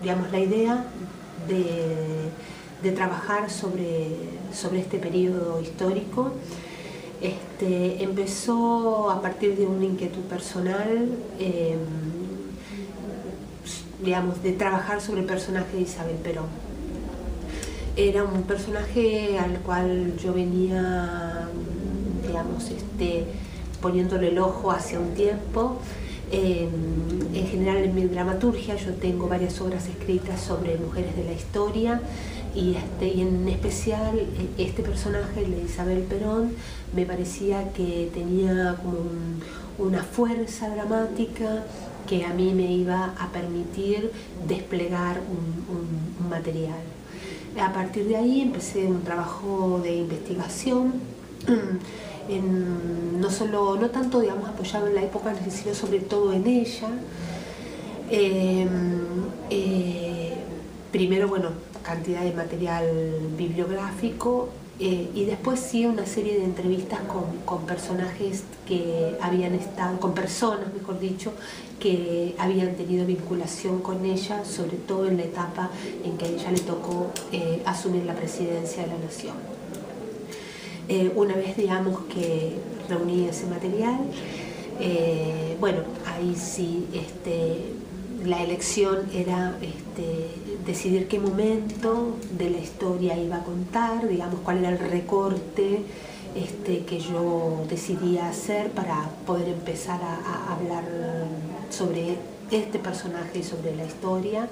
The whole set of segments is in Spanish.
digamos, la idea de trabajar sobre este periodo histórico empezó a partir de una inquietud personal, digamos, de trabajar sobre el personaje de Isabel Perón. Era un personaje al cual yo venía, digamos, poniéndole el ojo hace un tiempo. En general en mi dramaturgia yo tengo varias obras escritas sobre mujeres de la historia y en especial este personaje, el de Isabel Perón, me parecía que tenía como una fuerza dramática que a mí me iba a permitir desplegar un material. A partir de ahí empecé un trabajo de investigación, no tanto, digamos, apoyado en la época, sino sobre todo en ella. Primero, bueno, cantidad de material bibliográfico y después sí una serie de entrevistas con personajes que habían estado, con personas, mejor dicho, que habían tenido vinculación con ella, sobre todo en la etapa en que a ella le tocó asumir la presidencia de la nación. Una vez, digamos, que reuní ese material, bueno, ahí sí la elección era decidir qué momento de la historia iba a contar, digamos, cuál era el recorte que yo decidía hacer para poder empezar a hablar sobre este personaje y sobre la historia.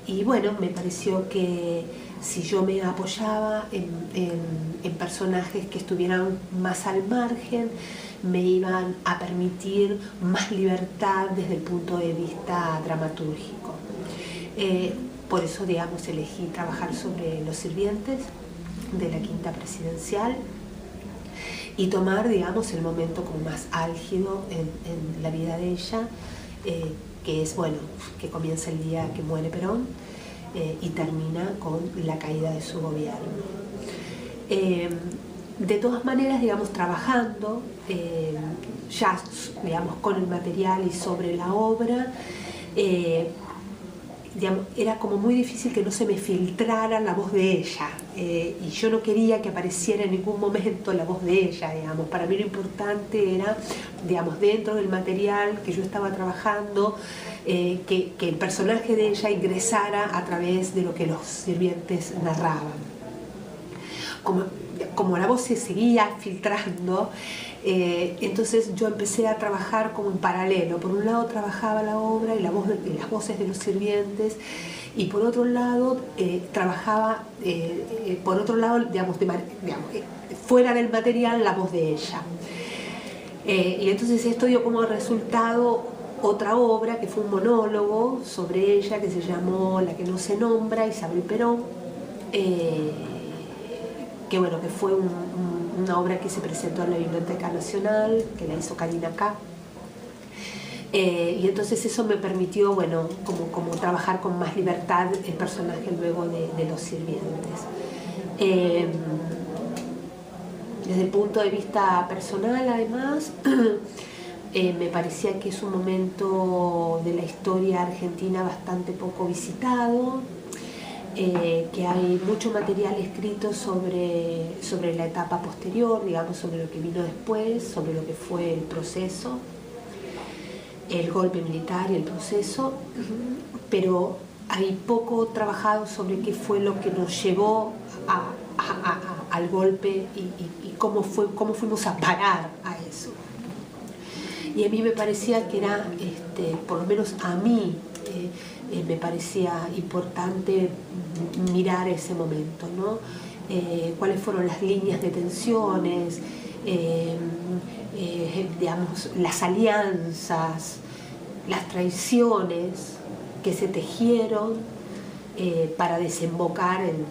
Y bueno, me pareció que si yo me apoyaba en personajes que estuvieran más al margen, me iban a permitir más libertad desde el punto de vista dramatúrgico. Por eso, digamos, elegí trabajar sobre los sirvientes de la quinta presidencial y tomar, digamos, el momento como más álgido en la vida de ella, que es, bueno, que comienza el día que muere Perón y termina con la caída de su gobierno. De todas maneras, digamos, trabajando ya, digamos, con el material y sobre la obra, digamos, era como muy difícil que no se me filtrara la voz de ella, y yo no quería que apareciera en ningún momento la voz de ella, digamos. Para mí lo importante era, digamos, dentro del material que yo estaba trabajando, que el personaje de ella ingresara a través de lo que los sirvientes narraban. Como la voz se seguía filtrando, entonces yo empecé a trabajar como en paralelo. Por un lado trabajaba la obra y las voces de los sirvientes, y por otro lado trabajaba, por otro lado, digamos, fuera del material, la voz de ella. Y entonces esto dio como resultado otra obra que fue un monólogo sobre ella que se llamó La que no se nombra, Isabel Perón, que bueno, que fue una obra que se presentó en la Biblioteca Nacional, que la hizo Karina K. Y entonces eso me permitió, bueno, como trabajar con más libertad el personaje luego de los sirvientes. Desde el punto de vista personal, además, me parecía que es un momento de la historia argentina bastante poco visitado, que hay mucho material escrito sobre la etapa posterior, digamos, sobre lo que vino después, sobre lo que fue el proceso, el golpe militar y el proceso, pero hay poco trabajado sobre qué fue lo que nos llevó al golpe y cómo fuimos a parar a eso. Y a mí me parecía que era, por lo menos a mí, me parecía importante mirar ese momento, ¿no? Cuáles fueron las líneas de tensiones, digamos, las alianzas, las traiciones que se tejieron para desembocar en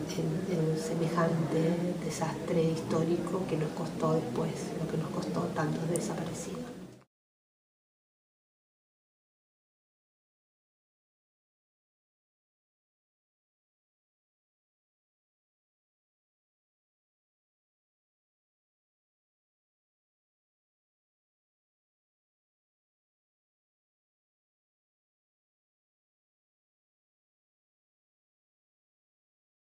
semejante desastre histórico que nos costó después, lo que nos costó tantos desaparecidos.